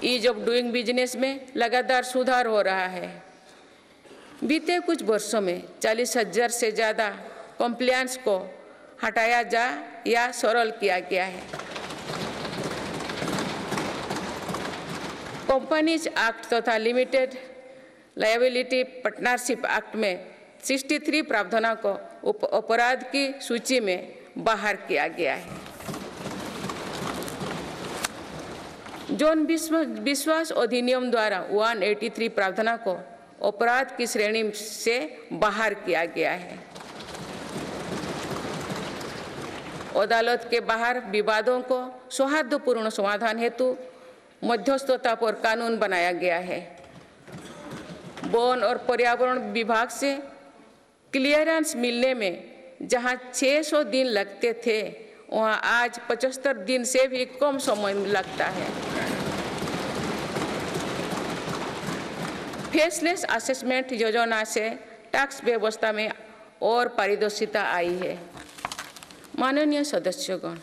Ease of doing business में लगातार सुधार हो रहा है। बीते कुछ वर्षों में 40,000 से ज़्यादा कंप्लायंस को हटाया जा या सरल किया गया है। कंपनीज एक्ट तथा लिमिटेड लायबिलिटी पार्टनरशिप एक्ट में 63 प्रावधानों को अपराध की सूची में बाहर किया गया है। जन विश्वास अधिनियम द्वारा 183 प्रावधानों को अपराध की श्रेणी से बाहर किया गया है। अदालत के बाहर विवादों को सौहार्दपूर्ण समाधान हेतु मध्यस्थता पर कानून बनाया गया है। वन और पर्यावरण विभाग से क्लियरेंस मिलने में जहां 600 दिन लगते थे, वहां आज 75 दिन से भी कम समय लगता है। फेसलेस असेसमेंट योजना से टैक्स व्यवस्था में और पारदर्शिता आई है। माननीय सदस्यगण,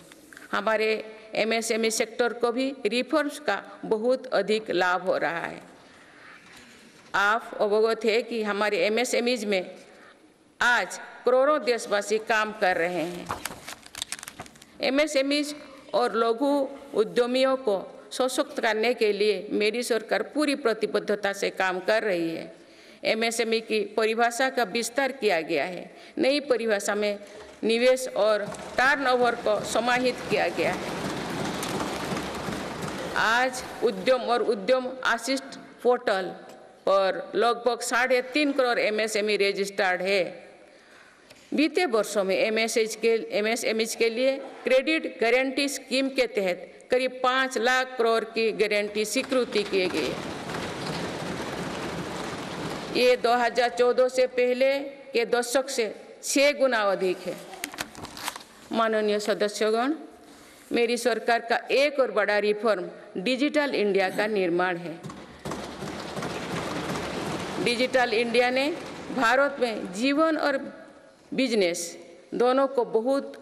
हमारे एमएसएमई सेक्टर को भी रिफॉर्म्स का बहुत अधिक लाभ हो रहा है। आप अवगत है कि हमारे एमएसएमईज में आज करोड़ों देशवासी काम कर रहे हैं। एमएसएमईज और लघु उद्यमियों को सशक्त करने के लिए मेरी सरकार पूरी प्रतिबद्धता से काम कर रही है। एमएसएमई की परिभाषा का विस्तार किया गया है। नई परिभाषा में निवेश और टर्नओवर को समाहित किया गया है। आज उद्यम और उद्यम असिस्ट पोर्टल पर लगभग 3.5 करोड़ एमएसएमई रजिस्टर्ड है। बीते वर्षों में एमएसएमईज के लिए क्रेडिट गारंटी स्कीम के तहत करीब 5 लाख करोड़ की गारंटी स्वीकृति किए गए। ये 2014 से पहले के दशक से 6 गुना अधिक है। माननीय सदस्यगण, मेरी सरकार का एक और बड़ा रिफॉर्म डिजिटल इंडिया का निर्माण है। डिजिटल इंडिया ने भारत में जीवन और बिजनेस दोनों को बहुत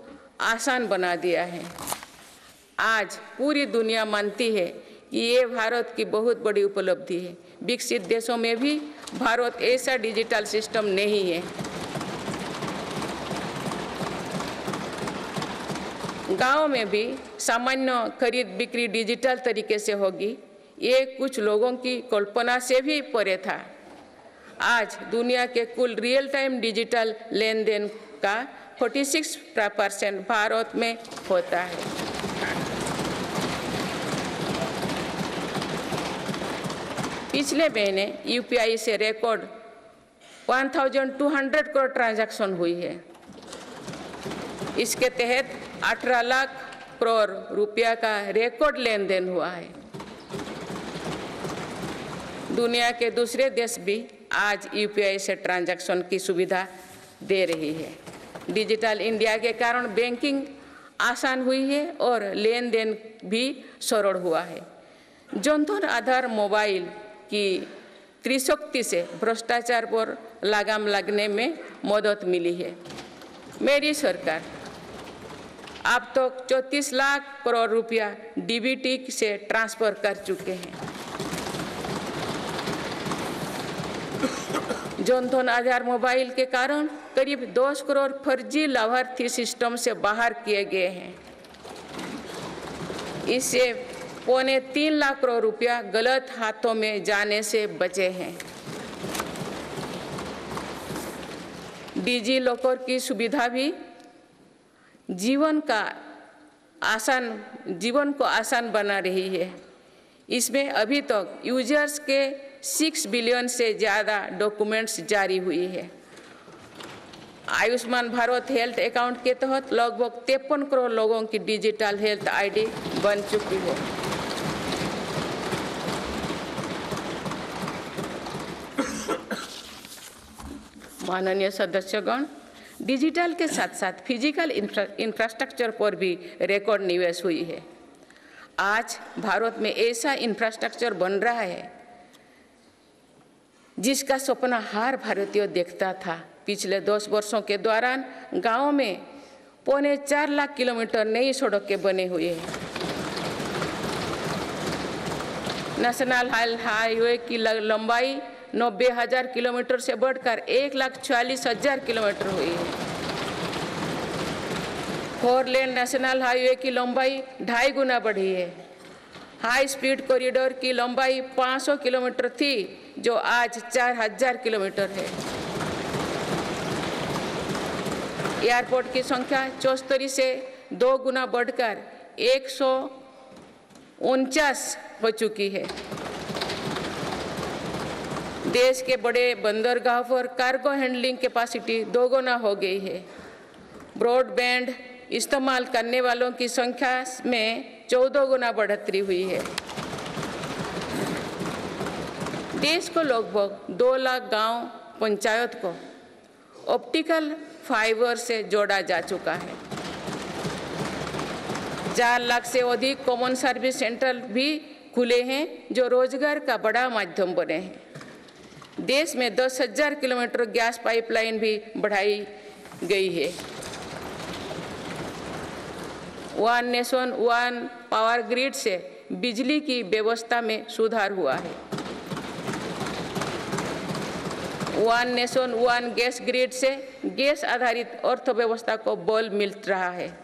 आसान बना दिया है। आज पूरी दुनिया मानती है कि ये भारत की बहुत बड़ी उपलब्धि है। विकसित देशों में भी भारत ऐसा डिजिटल सिस्टम नहीं है। गांव में भी सामान्य खरीद बिक्री डिजिटल तरीके से होगी, ये कुछ लोगों की कल्पना से भी परे था। आज दुनिया के कुल रियल टाइम डिजिटल लेन देन का 46% भारत में होता है। पिछले महीने यूपीआई से रिकॉर्ड 1200 करोड़ ट्रांजैक्शन हुई है। इसके तहत 18 लाख करोड़ रुपया का रिकॉर्ड लेन देन हुआ है। दुनिया के दूसरे देश भी आज यूपीआई से ट्रांजैक्शन की सुविधा दे रही है। डिजिटल इंडिया के कारण बैंकिंग आसान हुई है और लेन देन भी सरल हुआ है। जनधन आधार मोबाइल की त्रिशक्ति से भ्रष्टाचार पर लगाम लगने में मदद मिली है। मेरी सरकार अब तक 34 लाख करोड़ रुपया डीबीटी से ट्रांसफर कर चुके हैं। जनधन आधार मोबाइल के कारण करीब 10 करोड़ फर्जी लाभार्थी सिस्टम से बाहर किए गए हैं। इससे 3.25 लाख करोड़ रुपया गलत हाथों में जाने से बचे हैं। डिजी लॉकर की सुविधा भी जीवन को आसान बना रही है। इसमें अभी तक यूजर्स के 6 बिलियन से ज़्यादा डॉक्यूमेंट्स जारी हुई है। आयुष्मान भारत हेल्थ अकाउंट के तहत लगभग 53 करोड़ लोगों की डिजिटल हेल्थ आईडी बन चुकी है। माननीय सदस्यगण, डिजिटल के साथ साथ फिजिकल इंफ्रास्ट्रक्चर पर भी रिकॉर्ड निवेश हुई है। आज भारत में ऐसा इंफ्रास्ट्रक्चर बन रहा है जिसका सपना हर भारतीय देखता था। पिछले 10 वर्षों के दौरान गांवों में 4.25 लाख किलोमीटर नई सड़कें बने हुए हैं। नेशनल हाईवे की लंबाई 90,000 किलोमीटर से बढ़कर 1,40,000 किलोमीटर हुई है। 4 लेन नेशनल हाईवे की लंबाई 2.5 गुना बढ़ी है। हाई स्पीड कॉरिडोर की लंबाई 500 किलोमीटर थी, जो आज 4,000 किलोमीटर है। एयरपोर्ट की संख्या 74 से 2 गुना बढ़कर 149 हो चुकी है। देश के बड़े बंदरगाह पर कार्गो हैंडलिंग कैपेसिटी 2 गुना हो गई है। ब्रॉडबैंड इस्तेमाल करने वालों की संख्या में 14 गुना बढ़ोतरी हुई है। देश को लगभग 2 लाख गांव पंचायत को ऑप्टिकल फाइबर से जोड़ा जा चुका है। 4 लाख से अधिक कॉमन सर्विस सेंटर भी खुले हैं, जो रोजगार का बड़ा माध्यम बने हैं। देश में 10,000 किलोमीटर गैस पाइपलाइन भी बढ़ाई गई है। One nation one power grid से बिजली की व्यवस्था में सुधार हुआ है। One nation one gas grid से गैस आधारित अर्थव्यवस्था को बल मिल रहा है।